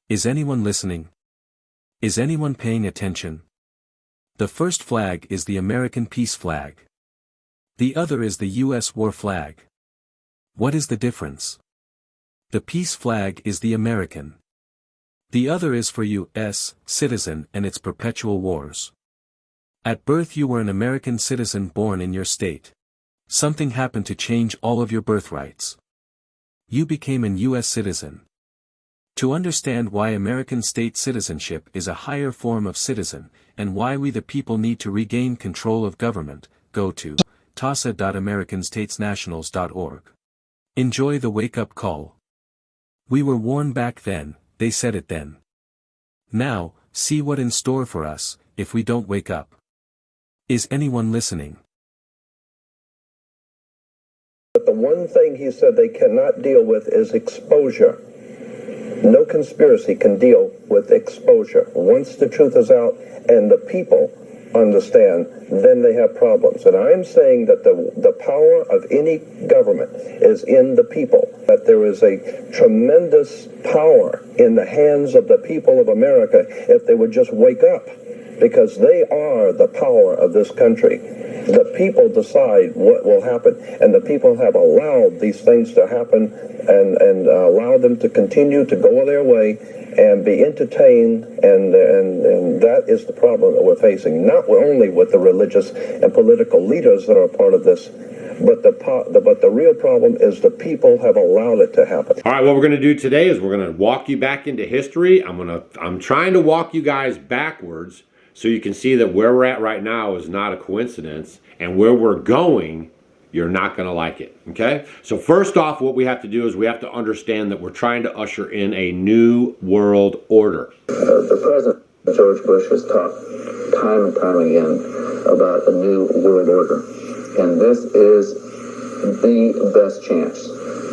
Is anyone listening? Is anyone paying attention? The first flag is the American peace flag. The other is the U.S. war flag. What is the difference? The peace flag is the American. The other is for U.S. citizen and its perpetual wars. At birth you were an American citizen born in your state. Something happened to change all of your birthrights. You became an U.S. citizen. To understand why American state citizenship is a higher form of citizen, and why we the people need to regain control of government, go to tasa.americanstatesnationals.org. Enjoy the wake-up call. We were warned back then, they said it then. Now, see what in store for us, if we don't wake up. Is anyone listening? But the one thing he said they cannot deal with is exposure. No conspiracy can deal with exposure. Once the truth is out and the people understand, then they have problems. And I'm saying that the power of any government is in the people, that there is a tremendous power in the hands of the people of America if they would just wake up, because they are the power of this country. The people decide what will happen, and the people have allowed these things to happen and allowed them to continue to go their way and be entertained, and that is the problem that we're facing, not only with the religious and political leaders that are part of this, but the real problem is the people have allowed it to happen. All right, what we're going to do today is we're going to walk you back into history. I'm trying to walk you guys backwards so you can see that where we're at right now is not a coincidence, and where we're going, you're not going to like it, okay? So first off, what we have to do is we have to understand that we're trying to usher in a new world order. The President, George Bush, has talked time and time again about a new world order. And this is the best chance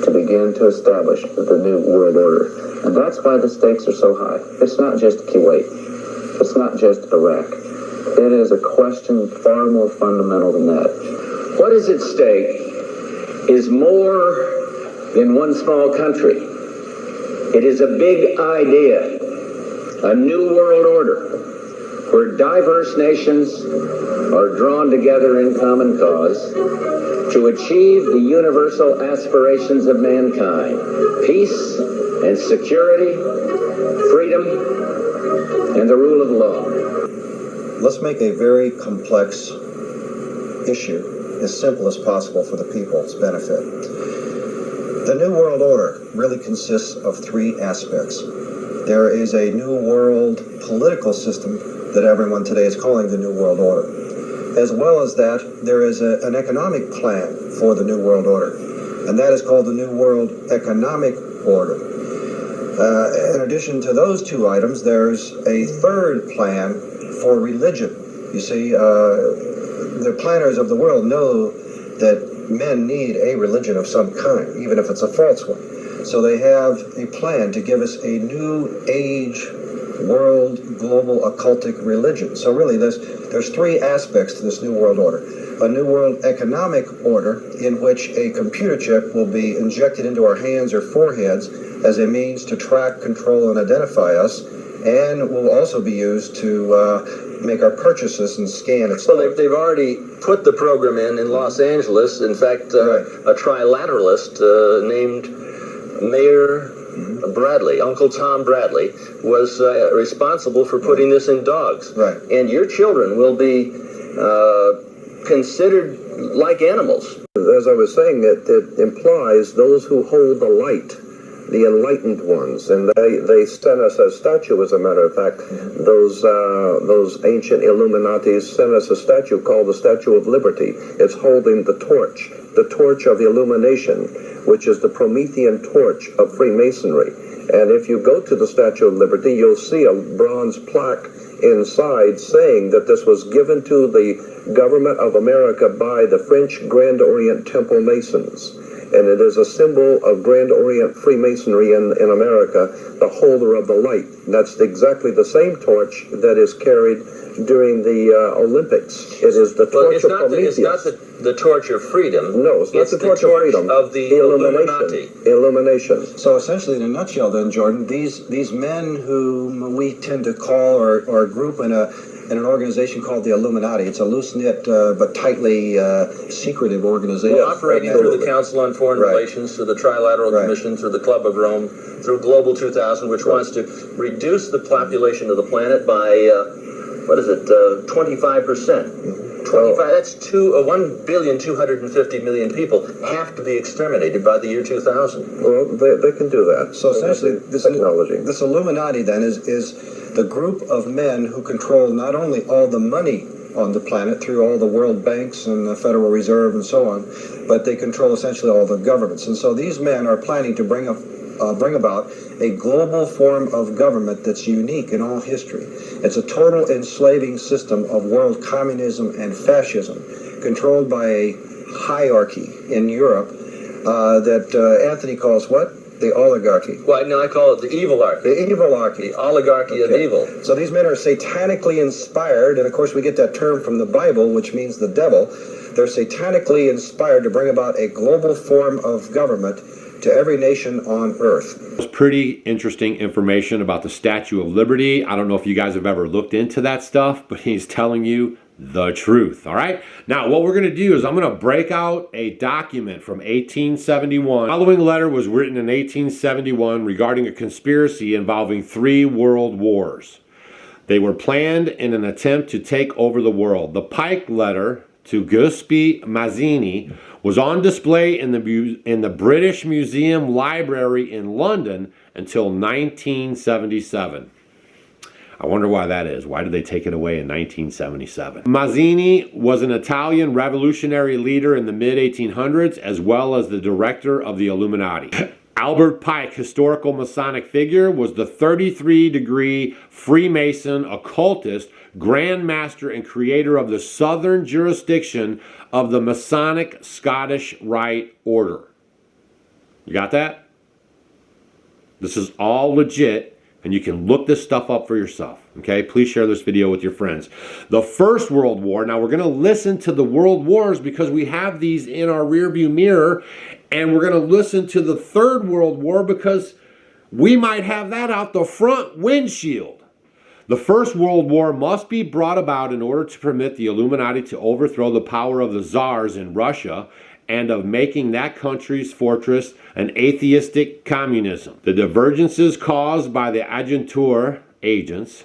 to begin to establish the new world order. And that's why the stakes are so high. It's not just Kuwait. It's not just Iraq. It is a question far more fundamental than that. What is at stake is more than one small country. It is a big idea, a new world order, where diverse nations are drawn together in common cause to achieve the universal aspirations of mankind: peace and security, freedom, and the rule of law. Let's make a very complex issue as simple as possible for the people's benefit. The New World Order really consists of three aspects. There is a New World political system that everyone today is calling the New World Order. As well as that, there is an economic plan for the New World Order, and that is called the New World Economic Order. In addition to those two items, there's a third plan for religion. You see, the planners of the world know that men need a religion of some kind, even if it's a false one. So they have a plan to give us a new age world global occultic religion. So really there's three aspects to this new world order. A new world economic order in which a computer chip will be injected into our hands or foreheads as a means to track, control, and identify us, and will also be used to make our purchases and scan it. So they've already put the program in Los Angeles. In fact, a trilateralist named Mayor Bradley, Uncle Tom Bradley, was responsible for putting this in dogs. Right. And your children will be considered like animals. As I was saying, it implies those who hold the light, the enlightened ones, and they sent us a statue. As a matter of fact, those ancient Illuminatis sent us a statue called the Statue of Liberty. It's holding the torch of illumination, which is the Promethean torch of Freemasonry. And if you go to the Statue of Liberty, you'll see a bronze plaque inside saying that this was given to the government of America by the French Grand Orient Temple Masons. and it is a symbol of Grand Orient Freemasonry in America, the holder of the light. And that's exactly the same torch that is carried during the Olympics. It is the torch of Prometheus. It's not the torch of freedom. No, it's not the torch of freedom. Of the Illuminati. Illumination. So essentially, in a nutshell, then, Jordan, these men whom we tend to call or group in an organization called the Illuminati. It's a loose-knit but tightly secretive organization. Well, operating through the Council on Foreign Relations, through the Trilateral Commission, through the Club of Rome, through Global 2000, which wants to reduce the population of the planet by 25%. 25, that's 1,250,000,000 people have to be exterminated by the year 2000. Well, they can do that. So essentially, this Illuminati then is the group of men who control not only all the money on the planet through all the world banks and the Federal Reserve and so on, but they control essentially all the governments. And so these men are planning to bring about a global form of government that's unique in all history. It's a total enslaving system of world communism and fascism, controlled by a hierarchy in Europe that Anthony calls what? The oligarchy. Well, no, I call it the evilarchy. The evilarchy. The oligarchy of evil. So these men are satanically inspired, and of course we get that term from the Bible, which means the devil. They're satanically inspired to bring about a global form of government to every nation on earth. It's pretty interesting information about the Statue of Liberty. I don't know if you guys have ever looked into that stuff, but he's telling you the truth. All right. Now, what we're going to do is I'm going to break out a document from 1871. The following letter was written in 1871 regarding a conspiracy involving 3 world wars. They were planned in an attempt to take over the world. The Pike letter to Giuseppe Mazzini was on display in the British Museum Library in London until 1977. I wonder why that is. Why did they take it away in 1977? Mazzini was an Italian revolutionary leader in the mid-1800s, as well as the director of the Illuminati. Albert Pike, historical Masonic figure, was the 33-degree Freemason occultist, Grand Master and creator of the southern jurisdiction of the Masonic Scottish Rite Order. You got that? This is all legit, and you can look this stuff up for yourself. Okay, please share this video with your friends. The First World War. Now we're going to listen to the world wars because we have these in our rearview mirror, and we're going to listen to the Third World War because we might have that out the front windshield. The First World War must be brought about in order to permit the Illuminati to overthrow the power of the czars in Russia and of making that country's fortress an atheistic communism. The divergences caused by the agentur agents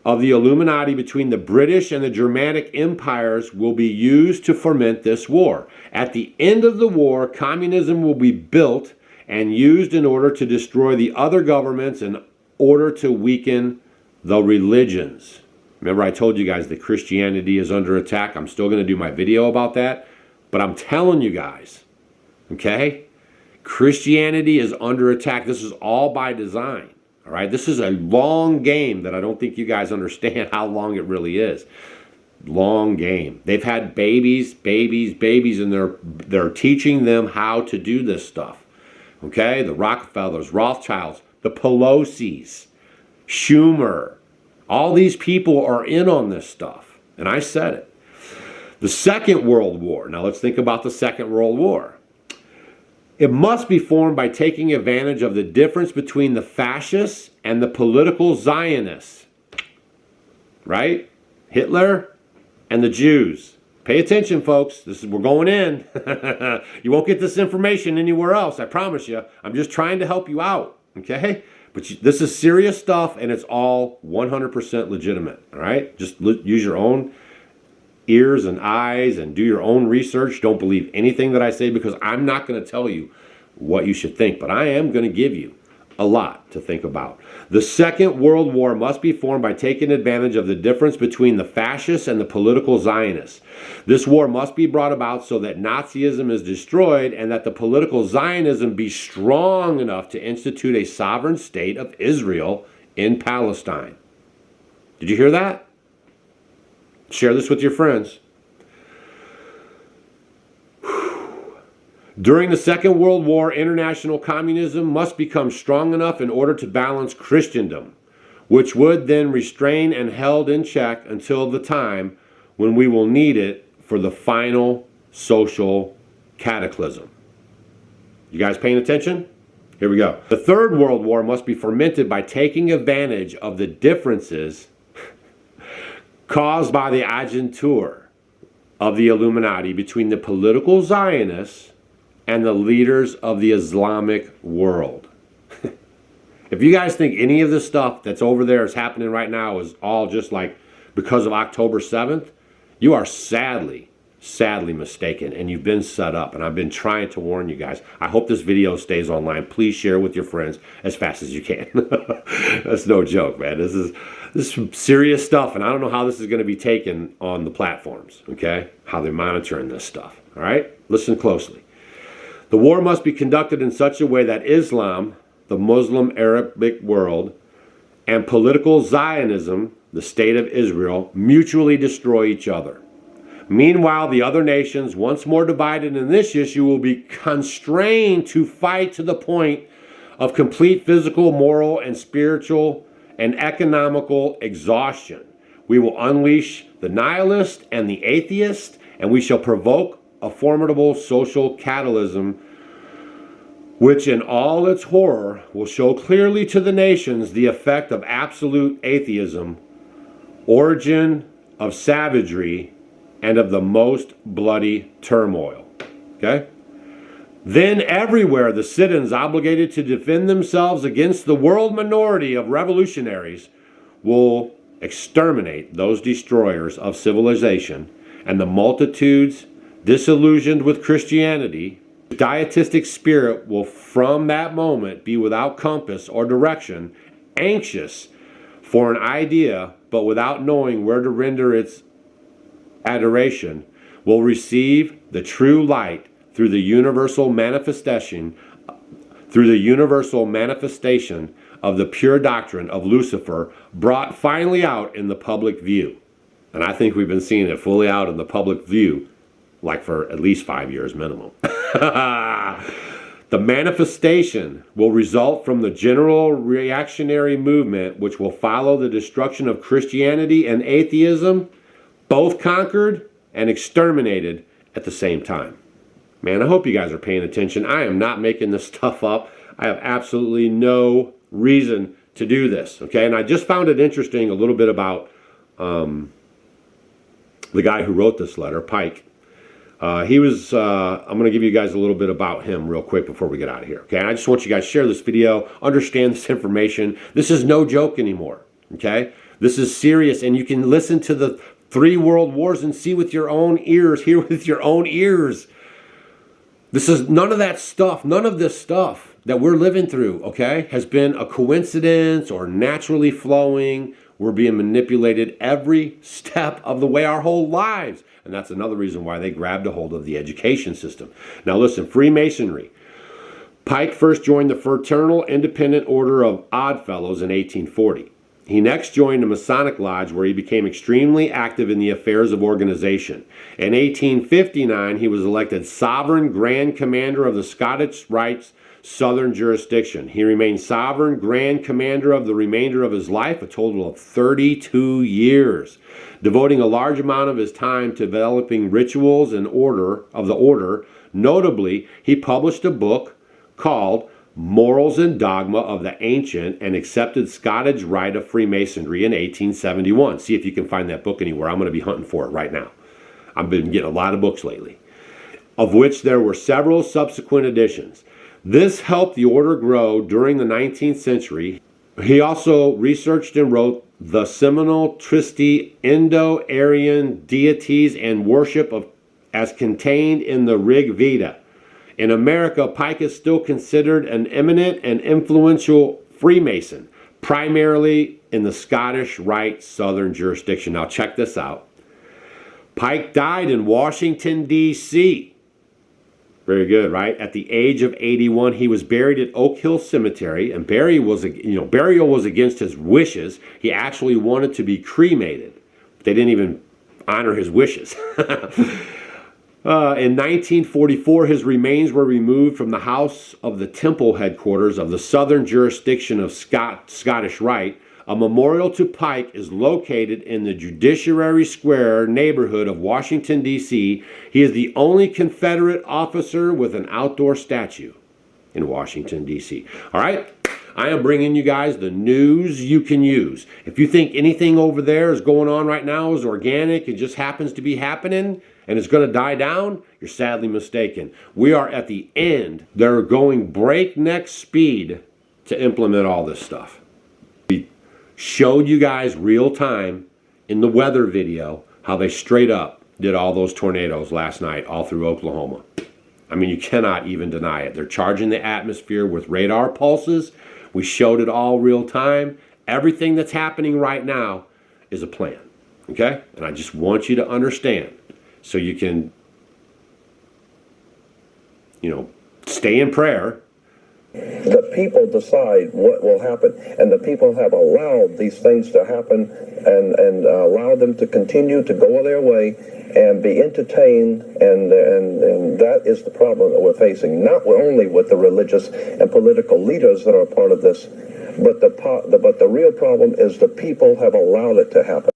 of the Illuminati between the British and the Germanic empires will be used to foment this war. At the end of the war, communism will be built and used in order to destroy the other governments in order to weaken the religions. Remember, I told you guys that Christianity is under attack. I'm still going to do my video about that, but I'm telling you guys, okay? Christianity is under attack. This is all by design, all right? This is a long game that I don't think you guys understand how long it really is. Long game. They've had babies, and they're teaching them how to do this stuff, okay? The Rockefellers, Rothschilds, the Pelosi's, Schumer, all these people are in on this stuff, and I said it. The Second World War. Now let's think about the Second World War. It must be formed by taking advantage of the difference between the fascists and the political Zionists. Right? Hitler and the Jews. Pay attention, folks. We're going in. You won't get this information anywhere else, I promise you. I'm just trying to help you out, okay? But this is serious stuff, and it's all 100% legitimate, all right? Just use your own ears and eyes and do your own research. Don't believe anything that I say because I'm not going to tell you what you should think, but I am going to give you a lot to think about. The Second World War must be formed by taking advantage of the difference between the fascists and the political Zionists. This war must be brought about so that Nazism is destroyed and that the political Zionism be strong enough to institute a sovereign state of Israel in Palestine. Did you hear that? Share this with your friends. During the Second World War, international communism must become strong enough in order to balance Christendom, which would then restrain and held in check until the time when we will need it for the final social cataclysm. You guys paying attention? Here we go. The Third World War must be fomented by taking advantage of the differences caused by the agentur of the Illuminati between the political Zionists and the leaders of the Islamic world. If you guys think any of this stuff that's over there is happening right now is all just like because of October 7th, you are sadly mistaken, and you've been set up, and I've been trying to warn you guys. I hope this video stays online. Please share with your friends as fast as you can. That's no joke, man. This is some serious stuff, and I don't know how this is going to be taken on the platforms, okay? How they're monitoring this stuff, all right? Listen closely. The war must be conducted in such a way that Islam, the Muslim Arabic world, and political Zionism, the state of Israel, mutually destroy each other. Meanwhile, the other nations, once more divided in this issue, will be constrained to fight to the point of complete physical, moral, and spiritual and economical exhaustion. We will unleash the nihilist and the atheist, and we shall provoke a formidable social catalysm which in all its horror will show clearly to the nations the effect of absolute atheism, origin of savagery, and of the most bloody turmoil. Okay? Then everywhere the citizens obligated to defend themselves against the world minority of revolutionaries will exterminate those destroyers of civilization, and the multitudes disillusioned with Christianity, the dietistic spirit will from that moment be without compass or direction, anxious for an idea but without knowing where to render its adoration, will receive the true light through the universal manifestation of the pure doctrine of Lucifer, brought finally out in the public view. And I think we've been seeing it fully out in the public view like for at least 5 years minimum. The manifestation will result from the general reactionary movement which will follow the destruction of Christianity and atheism, both conquered and exterminated at the same time. Man, I hope you guys are paying attention. I am not making this stuff up. I have absolutely no reason to do this, okay? And I just found it interesting a little bit about the guy who wrote this letter, Pike. I'm going to give you guys a little bit about him real quick before we get out of here, okay? And I just want you guys to share this video, understand this information. This is no joke anymore, okay? This is serious, and you can listen to the 3 world wars and see with your own ears, hear with your own ears. This is none of that stuff, none of this stuff that we're living through, okay, has been a coincidence or naturally flowing. We're being manipulated every step of the way, our whole lives. And that's another reason why they grabbed a hold of the education system. Now listen, Freemasonry. Pike first joined the Fraternal Independent Order of Oddfellows in 1840. He next joined the Masonic Lodge, where he became extremely active in the affairs of organization. In 1859, he was elected Sovereign Grand Commander of the Scottish Rites Southern Jurisdiction. He remained Sovereign Grand Commander of the remainder of his life, a total of 32 years, devoting a large amount of his time to developing rituals and order of the order. Notably, he published a book called Morals and Dogma of the Ancient and Accepted Scottish Rite of Freemasonry in 1871. See if you can find that book anywhere. I'm going to be hunting for it right now. I've been getting a lot of books lately, of which there were several subsequent editions. This helped the order grow during the 19th century. He also researched and wrote the seminal Tristi Indo-Aryan deities and worship of as contained in the Rig Veda. In America, Pike is still considered an eminent and influential Freemason, primarily in the Scottish Rite Southern Jurisdiction. Now check this out. Pike died in Washington, D.C. Very good, right? At the age of 81, he was buried at Oak Hill Cemetery, and burial was against his wishes. He actually wanted to be cremated. They didn't even honor his wishes. In 1944, his remains were removed from the House of the Temple headquarters of the southern jurisdiction of Scottish Rite. A memorial to Pike is located in the Judiciary Square neighborhood of Washington, D.C. He is the only Confederate officer with an outdoor statue in Washington, D.C. All right? I am bringing you guys the news you can use. If you think anything over there is going on right now is organic and just happens to be happening and it's going to die down, you're sadly mistaken. We are at the end. They're going breakneck speed to implement all this stuff. We showed you guys real time in the weather video how they straight up did all those tornadoes last night all through Oklahoma. I mean, you cannot even deny it. They're charging the atmosphere with radar pulses. We showed it all real time. Everything that's happening right now is a plan, okay? And I just want you to understand so you can, stay in prayer. The people decide what will happen, and the people have allowed these things to happen and allowed them to continue to go their way and be entertained, and that is the problem that we're facing, not only with the religious and political leaders that are part of this, but the real problem is the people have allowed it to happen.